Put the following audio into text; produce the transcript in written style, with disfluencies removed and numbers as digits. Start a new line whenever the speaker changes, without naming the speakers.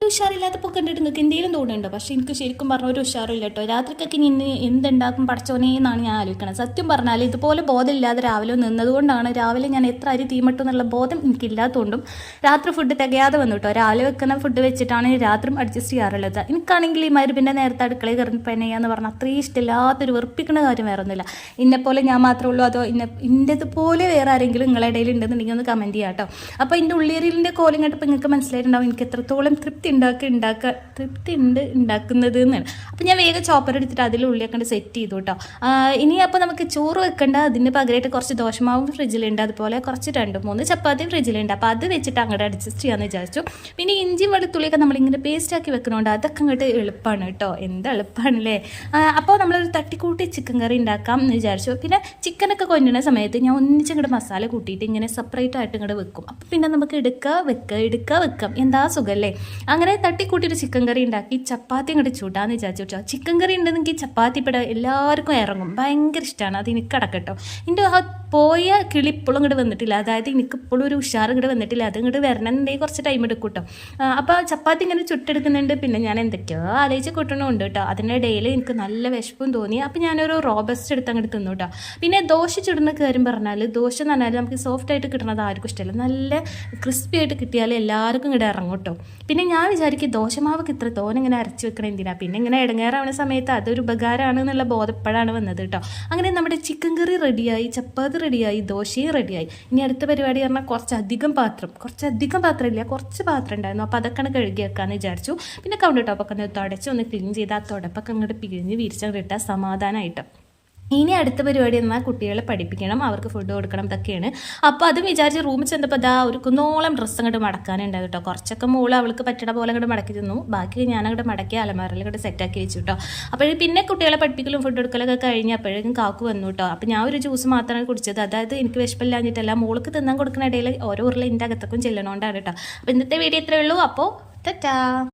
ഉഷാറില്ലാത്തപ്പോൾ കണ്ടിട്ട് നിങ്ങൾക്ക് എന്തെങ്കിലും തോന്നുന്നുണ്ടോ? പക്ഷേ എനിക്ക് ശരിക്കും പറഞ്ഞ ഒരു ഉഷാറില്ല കേട്ടോ. രാത്രിക്കൊക്കെ ഇനി എന്തുണ്ടാക്കും പഠിച്ചോനേ എന്നാണ് ഞാൻ ആലോചിക്കുന്നത്. സത്യം പറഞ്ഞാൽ ഇതുപോലെ ബോധമില്ലാതെ രാവിലെ നിന്നതുകൊണ്ടാണ് രാവിലെ ഞാൻ എത്ര അരി തീമട്ടു എന്നുള്ള ബോധം എനിക്കില്ലാത്തതുകൊണ്ടും രാത്രി ഫുഡ് തികയാതെ വന്നു കേട്ടോ. രാവിലെ വെക്കുന്ന ഫുഡ് വെച്ചിട്ടാണ് രാത്രിയും അഡ്ജസ്റ്റ് ചെയ്യാറുള്ളത്. എനിക്കാണെങ്കിൽ ഈ മരുപ്പിൻ്റെ നേരത്തെ അടുക്കളയിൽ കയറി പനയാന്ന് പറഞ്ഞാൽ അത്രയും ഇഷ്ടമില്ലാത്തൊരു വെറുപ്പിക്കുന്ന കാര്യം വേറെ ഒന്നുമില്ല. ഇന്നെപ്പോലെ ഞാൻ മാത്രമേ ഉള്ളൂ അതോ ഇന്നതുപോലെ വേറെ ആരെങ്കിലും നിങ്ങളുടെ ഇടയിൽ ഉണ്ടെന്നുണ്ടെങ്കിൽ ഒന്ന് കമൻറ്റ് ചെയ്യാം കേട്ടോ. അപ്പോൾ എൻ്റെ ഉള്ളിയരിലിൻ്റെ കോലം കേട്ടപ്പോൾ നിങ്ങൾക്ക് മനസ്സിലായിട്ടുണ്ടാവും എനിക്ക് എത്രത്തോളം തൃപ്തി ഉണ്ട് ഉണ്ടാക്കുന്നത് എന്നാണ്. അപ്പോൾ ഞാൻ വേഗം ചോപ്പർ എടുത്തിട്ട് അതിൽ ഉള്ളിയൊക്കെ സെറ്റ് ചെയ്തു കേട്ടോ. ഇനി അപ്പോൾ നമുക്ക് ചോറ് വെക്കേണ്ട, അതിന് പകരമായിട്ട് കുറച്ച് ദോശമാവും ഫ്രിഡ്ജിലുണ്ട്, അതുപോലെ കുറച്ച് 2-3 ചപ്പാത്തിയും ഫ്രിഡ്ജിലുണ്ട്. അപ്പോൾ അത് വെച്ചിട്ട് അങ്ങോട്ട് അഡ്ജസ്റ്റ് ചെയ്യാമെന്ന് വിചാരിച്ചു. പിന്നെ ഇഞ്ചി വെളുത്തുള്ളിയൊക്കെ നമ്മളിങ്ങനെ പേസ്റ്റാക്കി വെക്കണോണ്ട് അതൊക്കെ അങ്ങോട്ട് എളുപ്പമാണ് കേട്ടോ. എന്ത് എളുപ്പമാണല്ലേ. അപ്പോൾ നമ്മളൊരു തട്ടിക്കൂട്ടി ചിക്കൻ കറി ഉണ്ടാക്കാം എന്ന് വിചാരിച്ചു. പിന്നെ ചിക്കനൊക്കെ കൊണ്ടുവരുന്ന സമയത്ത് ഞാൻ ഒന്നിച്ചങ്ങോട്ട് മസാല കൂട്ടിയിട്ട് ഇങ്ങനെ സെപ്പറേറ്റ് ആയിട്ട് ഇങ്ങോട്ട് വെക്കും. അപ്പോൾ പിന്നെ നമുക്ക് എടുക്കുക വെക്കാം എന്താ സുഖമല്ലേ. അങ്ങനെ തട്ടിക്കൂട്ടിയൊരു ചിക്കൻ കറി ഉണ്ടാക്കി ചപ്പാത്തി ഇങ്ങോട്ട് ചൂടാന്ന് വിചാരിച്ചു കേട്ടോ. ചിക്കൻ കറി ഉണ്ടെന്നെങ്കിൽ ചപ്പാത്തി ഇവിടെ എല്ലാവർക്കും ഇറങ്ങും, ഭയങ്കര ഇഷ്ടമാണ്. അത് എനിക്ക് അടക്കട്ടോ. എൻ്റെ ആ പോയ കിളി ഇപ്പോഴും ഇങ്ങോട്ട് വന്നിട്ടില്ല, അതായത് എനിക്കിപ്പോഴും ഒരു ഉഷാർ ഇങ്ങോട്ട് വന്നിട്ടില്ല. അത് ഇങ്ങോട്ട് വരണമെന്നുണ്ടെങ്കിൽ കുറച്ച് ടൈം എടുക്കും കേട്ടോ. അപ്പോൾ ചപ്പാത്തി ഇങ്ങനെ ചുട്ടെടുക്കുന്നുണ്ട്. പിന്നെ ഞാൻ എന്തൊക്കെയോ ആലോചിച്ച് കൂട്ടണമുണ്ട് കേട്ടോ. അതിൻ്റെ ഇടയിൽ എനിക്ക് നല്ല വിശപ്പും തോന്നി. അപ്പോൾ ഞാനൊരു റോബസ്റ്റ് എടുത്ത് അങ്ങോട്ട് തിന്നു കേട്ടോ. പിന്നെ ദോശ ചുടുന്ന കാര്യം പറഞ്ഞാൽ ദോശ എന്ന് പറഞ്ഞാൽ നമുക്ക് സോഫ്റ്റ് ആയിട്ട് കിട്ടണത് ആർക്കും ഇഷ്ടമല്ല. നല്ല ക്രിസ്പി ആയിട്ട് കിട്ടിയാൽ എല്ലാവർക്കും ഇങ്ങോട്ട് ഇറങ്ങും കേട്ടോ. പിന്നെ ഞാൻ വിചാരിക്കും ദോശമാവൊക്കെ ഇത്ര തോനെ ഇങ്ങനെ അരച്ച് വെക്കണം എന്തിനാ, പിന്നെ ഇങ്ങനെ ഇടങ്ങേറാവുന്ന സമയത്ത് അതൊരു ഉപകാരമാണ് എന്നുള്ള ബോധപ്പെടാണ് വന്നത് കേട്ടോ. അങ്ങനെ നമ്മുടെ ചിക്കൻ കറി റെഡിയായി, ചപ്പാത്തി റെഡിയായി, ദോശയും റെഡിയായി. ഇനി അടുത്ത പരിപാടി പറഞ്ഞാൽ കുറച്ചധികം പാത്രം ഇല്ല, കുറച്ച് പാത്രം ഉണ്ടായിരുന്നു. അപ്പോൾ അതൊക്കെ കഴുകി വെക്കാമെന്ന് വിചാരിച്ചു. പിന്നെ കൗണ്ടർ ടോപ്പൊക്കെ ഒന്ന് തുടച്ച് ഒന്ന് ക്ലീൻ ചെയ്ത് ആ തുടപ്പൊക്കെ അങ്ങോട്ട് പിഴിഞ്ഞ് വിരിച്ചങ്ങോട്ട് സമാധാനമായിട്ട്. ഇനി അടുത്ത പരിപാടി എന്നാൽ കുട്ടികളെ പഠിപ്പിക്കണം, അവർക്ക് ഫുഡ് കൊടുക്കണം, ഇതൊക്കെയാണ്. അപ്പോൾ അതും വിചാരിച്ച് റൂമിൽ ചെന്നപ്പോൾ അതാ ഒരു കുന്നോളം ഡ്രസ്സ് അങ്ങോട്ട് മടക്കാനുണ്ടാവും കേട്ടോ. കുറച്ചൊക്കെ മോള് അവൾക്ക് പറ്റണ പോലെ അങ്ങോട്ട് മടക്കി തന്നു, ബാക്കി ഞാൻ അങ്ങോട്ട് മടക്കി അലമാരയിൽ അങ്ങോട്ട് സെറ്റാക്കി വെച്ചു കേട്ടോ. അപ്പോഴും പിന്നെ കുട്ടികളെ പഠിപ്പിക്കലും ഫുഡ് കൊടുക്കലൊക്കെ കഴിഞ്ഞ് അപ്പോഴേക്കും കാക്കു വന്നു കേട്ടോ. അപ്പോൾ ഞാൻ ഒരു ജ്യൂസ് മാത്രമാണ് കുടിച്ചത്, അതായത് എനിക്ക് വിശപ്പില്ലാഞ്ഞിട്ടല്ല, മോൾക്ക് തിന്നാൻ കൊടുക്കുന്ന ഇടയിൽ ഓരോ ഉരുള എൻ്റെ അകത്തേക്കും ചെല്ലണോണ്ടാണ് കേട്ടോ. അപ്പോൾ ഇന്നത്തെ വീഡിയോ ഇത്രയേ ഉള്ളൂ. അപ്പോൾ ടാറ്റാ.